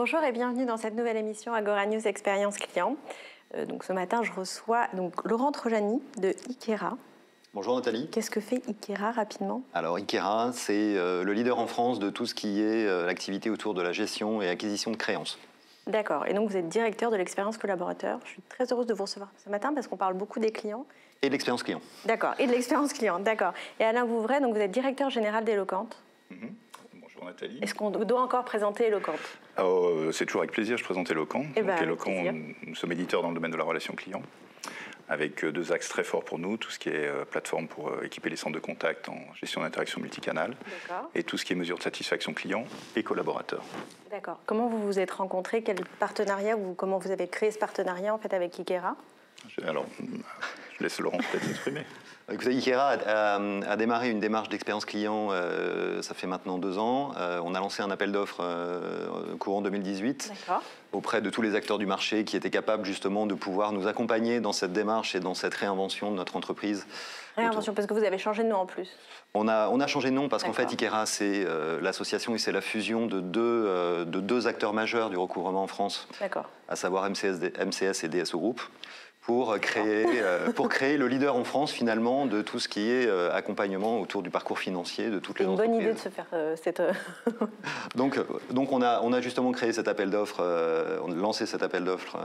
Bonjour et bienvenue dans cette nouvelle émission Agora News Expérience Client. Donc ce matin, je reçois Laurent Trojani de Ikera. Bonjour Nathalie. Qu'est-ce que fait Ikera rapidement? Alors Ikera, c'est le leader en France de tout ce qui est l'activité autour de la gestion et acquisition de créances. D'accord. Et donc vous êtes directeur de l'expérience collaborateur. Je suis très heureuse de vous recevoir ce matin parce qu'on parle beaucoup des clients. Et de l'expérience client. D'accord. Et de l'expérience client. D'accord. Et Alain Vouvray, donc vous êtes directeur général d'Eloquente. Bonjour Nathalie. Est-ce qu'on doit encore présenter Eloquente? C'est toujours avec plaisir, je présente Eloquent. Eloquent, nous sommes éditeurs dans le domaine de la relation client, avec deux axes très forts pour nous, tout ce qui est plateforme pour équiper les centres de contact en gestion d'interaction multicanal, et tout ce qui est mesure de satisfaction client et collaborateur. D'accord. Comment vous vous êtes rencontrés? Quel partenariat ou comment vous avez créé ce partenariat en fait avec Ikera? Alors, je laisse Laurent peut-être s'exprimer. Écoutez, Ikera a démarré une démarche d'expérience client, ça fait maintenant 2 ans. On a lancé un appel d'offres courant 2018 auprès de tous les acteurs du marché qui étaient capables justement de pouvoir nous accompagner dans cette démarche et dans cette réinvention de notre entreprise. Réinvention, parce que vous avez changé de nom en plus. On a changé de nom parce qu'en fait, Ikera, c'est l'association et c'est la fusion de deux acteurs majeurs du recouvrement en France, à savoir MCS et DSO Group, pour créer le leader en France, finalement, de tout ce qui est accompagnement autour du parcours financier de toutes les entreprises. C'est une bonne idée de se faire cette... Donc on a justement créé cet appel d'offres, on a lancé cet appel d'offres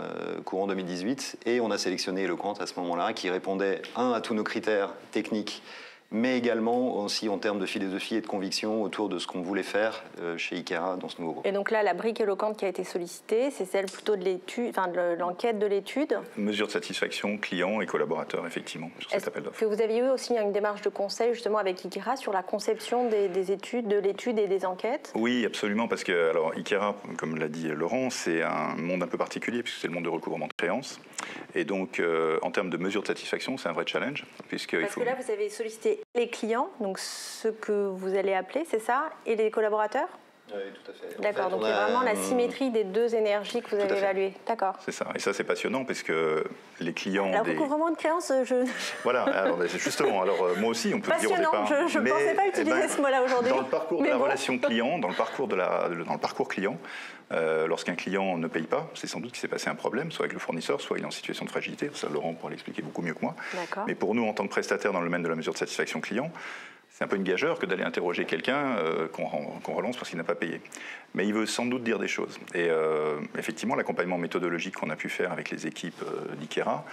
courant 2018, et on a sélectionné Eloquent à ce moment-là, qui répondait, à tous nos critères techniques, mais également aussi en termes de philosophie et de conviction autour de ce qu'on voulait faire chez Ikera dans ce nouveau groupe. Et donc là, la brique Eloquent qui a été sollicitée, c'est celle plutôt de l'étude, enfin de l'enquête de l'étude. Mesure de satisfaction client et collaborateur, effectivement, sur cet appel d'offres. Est-ce que vous aviez eu aussi une démarche de conseil justement avec Ikera sur la conception des études, de l'étude et des enquêtes? Oui, absolument, parce que alors Ikera, comme l'a dit Laurent, c'est un monde un peu particulier puisque c'est le monde de recouvrement de créances. Et donc, en termes de mesure de satisfaction, c'est un vrai challenge. Parce que là, vous avez sollicité les clients, donc ceux que vous allez appeler, c'est ça, et les collaborateurs? Oui, tout à fait. D'accord, donc il y a vraiment la symétrie des deux énergies que vous avez évaluées. D'accord. C'est ça, et ça c'est passionnant parce que les clients... Alors, recouvrement de créances, Voilà, alors, justement, moi aussi on peut dire au départ... Je ne pensais pas utiliser ce mot-là aujourd'hui. Dans le parcours de la relation client, dans le parcours client, lorsqu'un client ne paye pas, c'est sans doute qu'il s'est passé un problème, soit avec le fournisseur, soit il est en situation de fragilité. Ça, Laurent pourra l'expliquer beaucoup mieux que moi. Mais pour nous, en tant que prestataire dans le domaine de la mesure de satisfaction client, c'est un peu une gageure que d'aller interroger quelqu'un qu'on relance parce qu'il n'a pas payé. Mais il veut sans doute dire des choses. Et effectivement, l'accompagnement méthodologique qu'on a pu faire avec les équipes d'Ikera,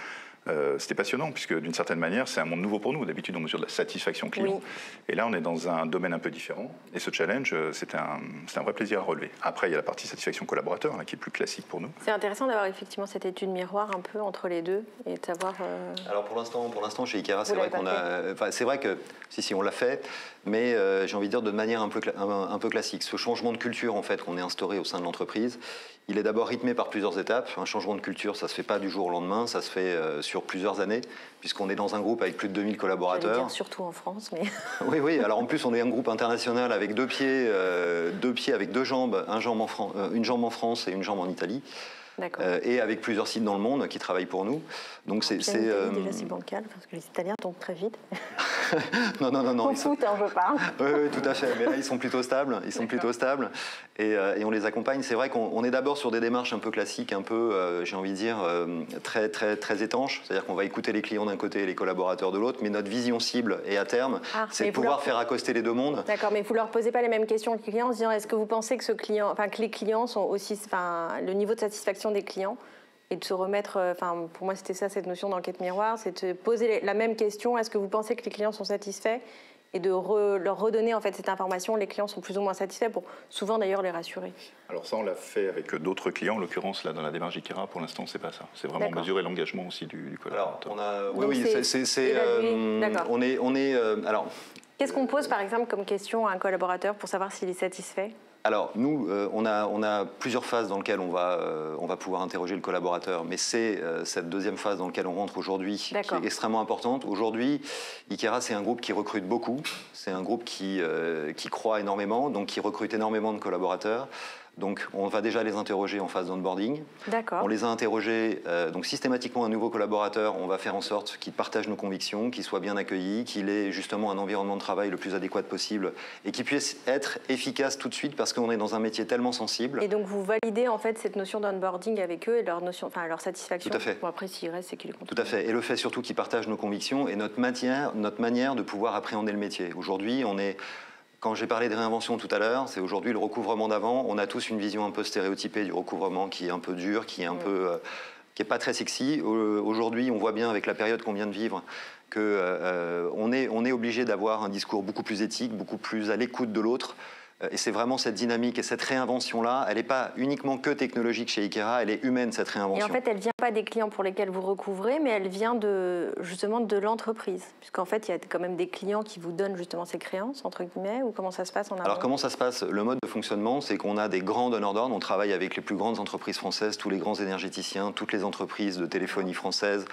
c'était passionnant, puisque d'une certaine manière, c'est un monde nouveau pour nous. D'habitude, on mesure de la satisfaction client. Oui. Et là, on est dans un domaine un peu différent. Et ce challenge, c'est un vrai plaisir à relever. Après, il y a la partie satisfaction collaborateur, là, qui est plus classique pour nous. C'est intéressant d'avoir effectivement cette étude miroir un peu entre les deux et de savoir... Alors pour l'instant, chez Ikera, c'est vrai qu'on a... Enfin, c'est vrai que, si, on l'a fait, mais j'ai envie de dire de manière un peu classique. Ce changement de culture, en fait, qu'on est instauré au sein de l'entreprise, il est d'abord rythmé par plusieurs étapes. Un changement de culture, ça ne se fait pas du jour au lendemain, ça se fait sur plusieurs années, puisqu'on est dans un groupe avec plus de 2000 collaborateurs. J'allais dire surtout en France, mais... Oui, alors en plus, on est un groupe international avec 2 pieds, avec 2 jambes, une jambe en France et une jambe en Italie. Et avec plusieurs sites dans le monde qui travaillent pour nous. Donc c'est déjà c'est bancal, parce que les Italiens tombent très vite. Non. Au foot, je parle. Oui, tout à fait. Mais là, ils sont plutôt stables. Et on les accompagne. C'est vrai qu'on est d'abord sur des démarches un peu classiques, un peu, j'ai envie de dire, très, très, très étanches. C'est-à-dire qu'on va écouter les clients d'un côté et les collaborateurs de l'autre. Mais notre vision cible et à terme, c'est de pouvoir faire accoster les deux mondes. D'accord, mais vous ne leur posez pas les mêmes questions que les clients en se disant est-ce que vous pensez que que les clients sont aussi... le niveau de satisfaction des clients et de se remettre, pour moi c'était ça cette notion d'enquête miroir, c'est de poser la même question, est-ce que vous pensez que les clients sont satisfaits, et de leur redonner en fait cette information, les clients sont plus ou moins satisfaits pour souvent d'ailleurs les rassurer. Alors ça on l'a fait avec d'autres clients, en l'occurrence là dans la démarche Ikera, pour l'instant c'est pas ça, c'est vraiment mesurer l'engagement aussi du collaborateur. Alors, qu'est-ce qu'on pose par exemple comme question à un collaborateur pour savoir s'il est satisfait? Alors, nous, on a plusieurs phases dans lesquelles on va pouvoir interroger le collaborateur, mais c'est cette deuxième phase dans laquelle on rentre aujourd'hui qui est extrêmement importante. Aujourd'hui, Ikera, c'est un groupe qui recrute beaucoup, c'est un groupe qui croît énormément, donc qui recrute énormément de collaborateurs. Donc, on va déjà les interroger en phase d'onboarding. D'accord. On les a interrogés, donc systématiquement un nouveau collaborateur, on va faire en sorte qu'il partage nos convictions, qu'il soit bien accueilli, qu'il ait justement un environnement de travail le plus adéquat possible et qu'il puisse être efficace tout de suite parce qu'on est dans un métier tellement sensible. Et donc, vous validez en fait cette notion d'onboarding avec eux et leur satisfaction. Tout à fait. Bon, après, s'il reste, c'est qu'il est content. Tout à fait. Et le fait surtout qu'ils partagent nos convictions et notre manière de pouvoir appréhender le métier. Aujourd'hui, quand j'ai parlé de réinvention tout à l'heure, c'est aujourd'hui le recouvrement d'avant. On a tous une vision un peu stéréotypée du recouvrement qui est un peu dur, qui est pas très sexy. Aujourd'hui, on voit bien avec la période qu'on vient de vivre qu'on est obligé d'avoir un discours beaucoup plus éthique, beaucoup plus à l'écoute de l'autre. Et c'est vraiment cette dynamique et cette réinvention-là, elle n'est pas uniquement que technologique chez Ikera, elle est humaine, cette réinvention. Et en fait, elle ne vient pas des clients pour lesquels vous recouvrez, mais elle vient justement de l'entreprise. Puisqu'en fait, il y a quand même des clients qui vous donnent justement ces créances, entre guillemets, ou comment ça se passe en amont? Alors comment ça se passe? Le mode de fonctionnement, c'est qu'on a des grands donneurs d'ordre, on travaille avec les plus grandes entreprises françaises, tous les grands énergéticiens, toutes les entreprises de téléphonie françaises,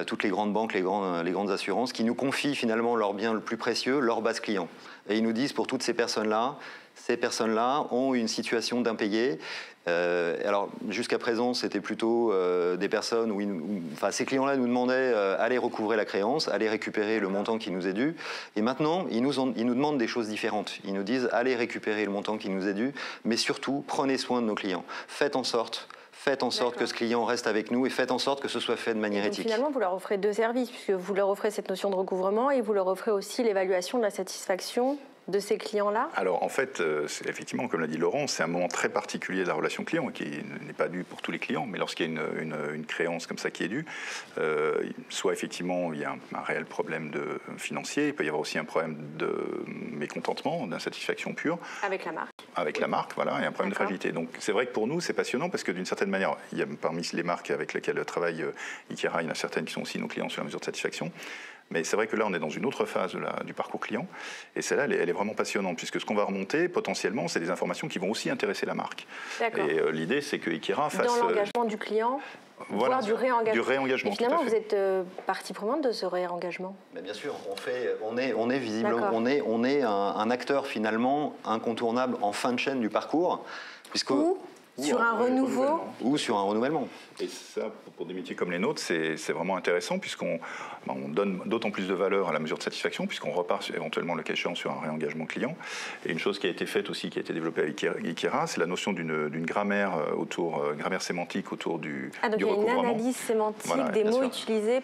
toutes les grandes banques, les grandes assurances, qui nous confient finalement leur bien le plus précieux, leur base client. Et ils nous disent pour toutes ces personnes-là ont une situation d'impayé. Alors jusqu'à présent, c'était plutôt des personnes ces clients-là nous demandaient allez recouvrer la créance, allez récupérer le montant qui nous est dû. Et maintenant, ils nous demandent des choses différentes. Ils nous disent allez récupérer le montant qui nous est dû, mais surtout prenez soin de nos clients. Faites en sorte que ce client reste avec nous et faites en sorte que ce soit fait de manière éthique. Finalement, vous leur offrez deux services, puisque vous leur offrez cette notion de recouvrement et vous leur offrez aussi l'évaluation de la satisfaction de ces clients-là? Alors en fait, effectivement, comme l'a dit Laurent, c'est un moment très particulier de la relation client qui n'est pas dû pour tous les clients, mais lorsqu'il y a une créance comme ça qui est due, soit effectivement il y a un réel problème financier, il peut y avoir aussi un problème de mécontentement, d'insatisfaction pure. Avec la marque. Avec la marque, voilà, et un problème de fragilité. Donc c'est vrai que pour nous, c'est passionnant parce que d'une certaine manière, il y a parmi les marques avec lesquelles travaille Ikera, il y en a certaines qui sont aussi nos clients sur la mesure de satisfaction. Mais c'est vrai que là, on est dans une autre phase du parcours client. Et celle-là, elle est vraiment passionnante, puisque ce qu'on va remonter, potentiellement, c'est des informations qui vont aussi intéresser la marque. D'accord. Et l'idée, c'est que Ikera fasse... Dans l'engagement du client, voire du réengagement. Du réengagement, et finalement, vous êtes partie prenante de ce réengagement. Mais bien sûr, on est visiblement, on est un acteur finalement incontournable en fin de chaîne du parcours. Ou sur un renouveau. Ou sur un renouvellement. Et ça, pour des métiers comme les nôtres, c'est vraiment intéressant puisqu'on donne d'autant plus de valeur à la mesure de satisfaction puisqu'on repart éventuellement le cas échéant sur un réengagement client. Et une chose qui a été faite aussi, qui a été développée avec Ikera, c'est la notion d'une grammaire grammaire sémantique autour du recouvrement. Il y a une analyse sémantique des mots utilisés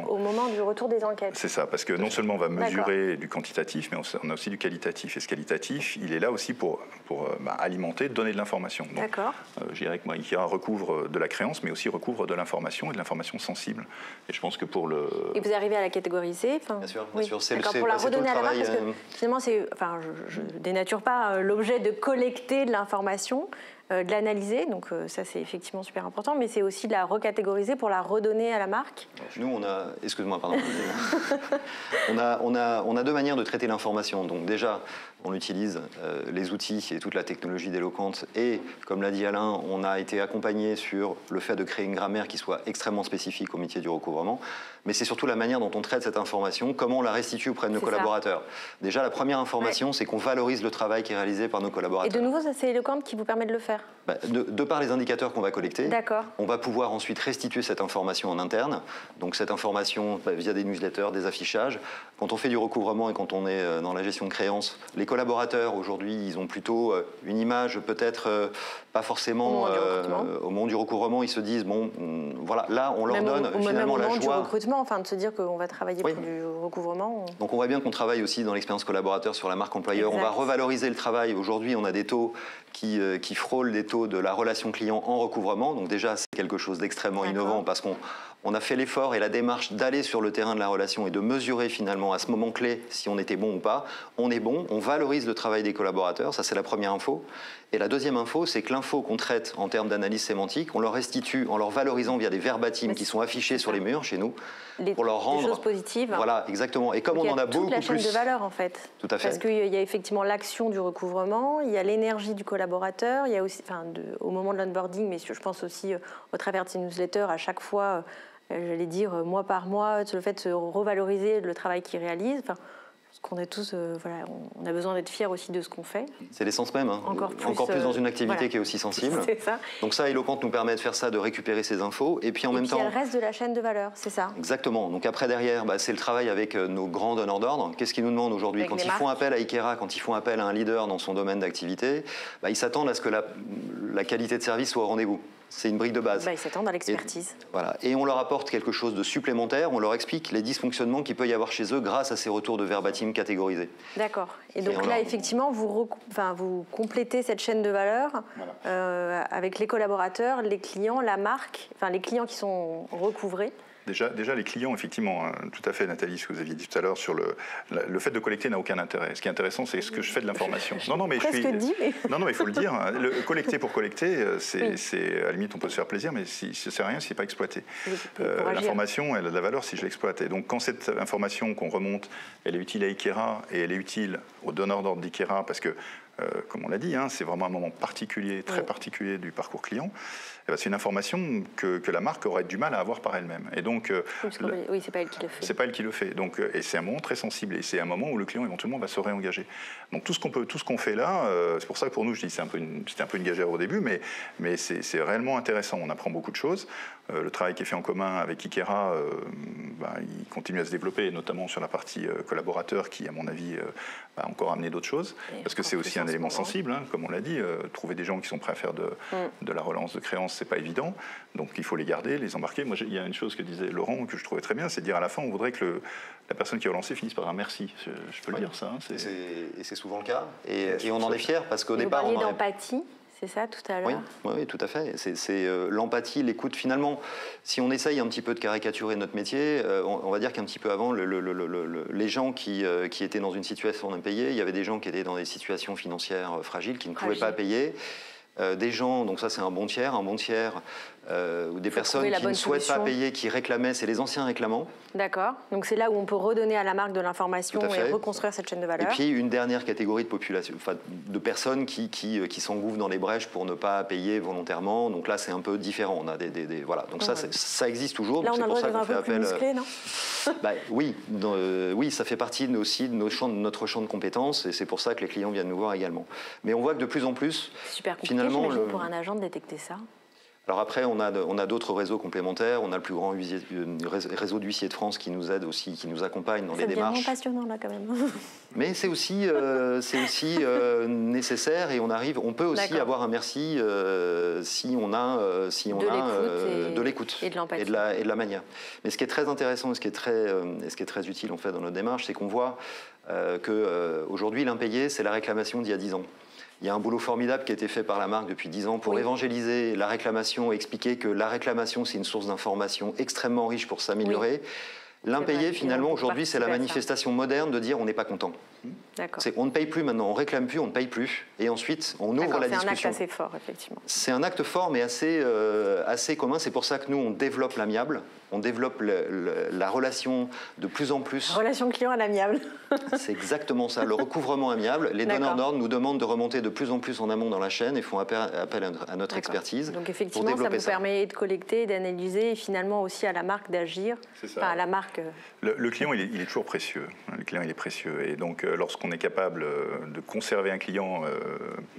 au moment du retour des enquêtes. C'est ça, parce que non seulement on va mesurer du quantitatif, mais on a aussi du qualitatif. Et ce qualitatif, il est là aussi pour alimenter, donner de l'information. D'accord. Je dirais que Ikera recouvre de la créance, mais aussi recouvre de l'information et de l'information sensible. Et je pense que pour le... Et vous arrivez à la catégoriser? Bien sûr. C'est pour la redonner à la marque, parce que finalement, je ne dénature pas l'objet de collecter de l'information, de l'analyser, donc ça c'est effectivement super important, mais c'est aussi de la recatégoriser pour la redonner à la marque. Nous, excuse-moi, pardon. on a deux manières de traiter l'information. Donc déjà, on utilise les outils et toute la technologie d'Eloquent et, comme l'a dit Alain, on a été accompagné sur le fait de créer une grammaire qui soit extrêmement spécifique au métier du recouvrement, mais c'est surtout la manière dont on traite cette information, comment on la restitue auprès de nos collaborateurs. Déjà, la première information, c'est qu'on valorise le travail qui est réalisé par nos collaborateurs. Et de nouveau, ça c'est Eloquent qui vous permet de le faire? De par les indicateurs qu'on va collecter, on va pouvoir ensuite restituer cette information en interne. Donc cette information via des newsletters, des affichages. Quand on fait du recouvrement et quand on est dans la gestion de créances, les collaborateurs aujourd'hui, ils ont plutôt une image peut-être pas forcément au moment du recouvrement. Ils se disent voilà, là on leur donne finalement la joie. Du recrutement, enfin de se dire qu'on va travailler pour du recouvrement. Donc on voit bien qu'on travaille aussi dans l'expérience collaborateur sur la marque employeur. On va revaloriser le travail. Aujourd'hui, on a des taux qui frôlent des taux de la relation client en recouvrement. Donc déjà, c'est quelque chose d'extrêmement innovant parce qu'on a fait l'effort et la démarche d'aller sur le terrain de la relation et de mesurer finalement à ce moment clé si on était bon ou pas. On est bon, on valorise le travail des collaborateurs, ça c'est la première info. Et la deuxième info, c'est que l'info qu'on traite en termes d'analyse sémantique, on leur restitue en leur valorisant via des verbatims qui sont affichés sur les murs chez nous, pour leur rendre des choses positives. Voilà, exactement. Et comme on en a beaucoup plus. Il y a toute la chaîne de valeur en fait. Tout à fait. Parce qu'il y a effectivement l'action du recouvrement, il y a l'énergie du collaborateur, il y a aussi, au moment de l'onboarding, mais je pense aussi au travers de ces newsletters, à chaque fois, j'allais dire mois par mois, le fait de se revaloriser le travail qu'il réalise. qu'on est tous, voilà, on a besoin d'être fiers aussi de ce qu'on fait. C'est l'essence même, hein. Encore plus dans une activité qui est aussi sensible. C'est ça. Donc ça, Eloquent nous permet de faire ça, de récupérer ces infos, et puis en même temps... il y a le reste de la chaîne de valeur, c'est ça. Exactement. Donc après, derrière, c'est le travail avec nos grands donneurs d'ordre. Qu'est-ce qu'ils nous demandent aujourd'hui? Quand ils font appel à Ikera, quand ils font appel à un leader dans son domaine d'activité, ils s'attendent à ce que la qualité de service soit au rendez-vous. C'est une brique de base. Ils s'attendent à l'expertise. Voilà. Et on leur apporte quelque chose de supplémentaire, on leur explique les dysfonctionnements qu'il peut y avoir chez eux grâce à ces retours de verbatim catégorisés. D'accord. Et donc là, effectivement, vous complétez cette chaîne de valeur avec les collaborateurs, les clients, la marque, les clients qui sont recouvrés. Déjà, les clients, effectivement, hein, tout à fait, Nathalie, ce que vous aviez dit tout à l'heure sur le fait de collecter n'a aucun intérêt. Ce qui est intéressant, c'est ce que je fais de l'information. Non, mais il faut le dire. Hein. Collecter pour collecter, c'est à la limite, on peut se faire plaisir, mais ça ne sert à rien si c'est pas exploité. L'information, elle a de la valeur si je l'exploite. Et donc, quand cette information qu'on remonte, elle est utile à Ikera et elle est utile aux donneurs d'ordre d'Ikera, parce que comme on l'a dit, hein, c'est vraiment un moment particulier, très particulier du parcours client. C'est une information que la marque aurait du mal à avoir par elle-même. Et donc, c'est pas elle qui le fait. C'est pas elle qui le fait. Donc, et c'est un moment très sensible. Et c'est un moment où le client éventuellement va se réengager. Donc tout ce qu'on fait là, c'est pour ça que pour nous, je dis c'était un peu une gageure au début, mais c'est réellement intéressant. On apprend beaucoup de choses. Le travail qui est fait en commun avec Ikera, il continue à se développer, notamment sur la partie collaborateur, qui, à mon avis, va encore amener d'autres choses. Parce que c'est aussi un élément sensible, hein, comme on l'a dit. Trouver des gens qui sont prêts à faire de la relance de créances, c'est pas évident. Donc il faut les garder, les embarquer. Moi, il y a une chose que disait Laurent que je trouvais très bien, c'est de dire à la fin, on voudrait que la personne qui a relancé finisse par un merci. Je peux le dire, ça. Hein, et c'est souvent le cas. Et on en est fiers parce qu'au départ, on parlait d'empathie. C'est ça, tout à l'heure. Oui, tout à fait. C'est l'empathie, l'écoute. Finalement, si on essaye un petit peu de caricaturer notre métier, on va dire qu'un petit peu avant, les gens qui étaient dans une situation d'impayé, il y avait des gens qui étaient dans des situations financières fragiles, qui ne pouvaient pas payer. Des gens, donc ça c'est un bon tiers, ou des personnes qui ne souhaitent pas payer, qui réclamaient, c'est les anciens réclamants. D'accord, donc c'est là où on peut redonner à la marque de l'information et reconstruire cette chaîne de valeur. Et puis une dernière catégorie de population, de personnes qui s'engouffrent dans les brèches pour ne pas payer volontairement, donc là c'est un peu différent, on a voilà, donc ça existe toujours. Là on a le droit d'être un peu plus musclé, non? Oui, ça fait partie aussi de notre champ de compétences et c'est pour ça que les clients viennent nous voir également. Mais on voit que de plus en plus, super compliqué, finalement, pour un agent de détecter ça. Alors après, on a d'autres réseaux complémentaires. On a le plus grand réseau d'huissiers de France qui nous aide aussi, qui nous accompagne dans les démarches. C'est vraiment passionnant là quand même. Mais c'est aussi nécessaire et on peut aussi avoir un merci si on a de l'écoute et de l'empathie et de la manière. Mais ce qui est très intéressant et ce qui est très utile en fait dans notre démarche, c'est qu'on voit que aujourd'hui l'impayé, c'est la réclamation d'il y a 10 ans. Il y a un boulot formidable qui a été fait par la marque depuis 10 ans pour évangéliser la réclamation, expliquer que la réclamation, c'est une source d'information extrêmement riche pour s'améliorer. L'impayé, finalement, aujourd'hui, c'est la manifestation moderne de dire on n'est pas content. On ne paye plus maintenant, on ne réclame plus, on ne paye plus. Et ensuite, on ouvre la discussion. C'est un acte assez fort, effectivement. C'est un acte fort, mais assez commun. C'est pour ça que nous, on développe l'amiable. On développe la relation de plus en plus. Relation client à l'amiable. C'est exactement ça, le recouvrement amiable. Les donneurs d'ordre nous demandent de remonter de plus en plus en amont dans la chaîne et font appel à notre expertise. Donc effectivement, ça vous permet de collecter, d'analyser et finalement aussi à la marque d'agir. Enfin, à la marque. Le client, il est toujours précieux. Le client, il est précieux. Et donc, lorsqu'on est capable de conserver un client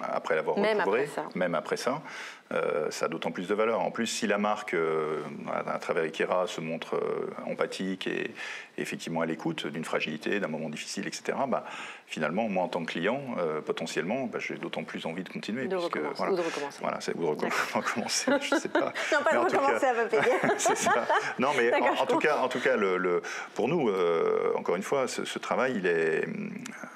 après l'avoir recouvré, même après ça, ça a d'autant plus de valeur. En plus, si la marque, à travers Ikera, se montre empathique et effectivement à l'écoute d'une fragilité, d'un moment difficile, etc., finalement, moi, en tant que client, potentiellement, j'ai d'autant plus envie de continuer. Ou de recommencer. Voilà, ou de recommencer, je ne sais pas. Non, pas de recommencer à me payer. C'est ça. Non, mais en tout cas, pour nous, encore une fois, ce travail,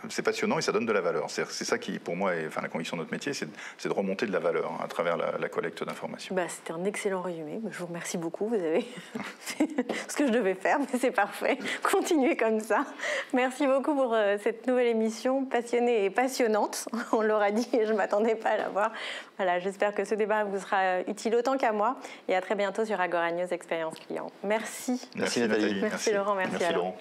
c'est passionnant et ça donne de la valeur. C'est ça qui, pour moi, est la conviction de notre métier, c'est de remonter de la valeur à travers la collecte d'informations. C'était un excellent résumé. Je vous remercie beaucoup. Vous avez fait ce que je devais faire, mais c'est parfait. Continuez comme ça. Merci beaucoup pour cette nouvelle émission passionnée et passionnante. On l'aura dit et je ne m'attendais pas à la voir. Voilà, j'espère que ce débat vous sera utile autant qu'à moi. Et à très bientôt sur Agora News Expérience Client. Merci. Merci Nathalie. Merci Laurent. Merci Laurent.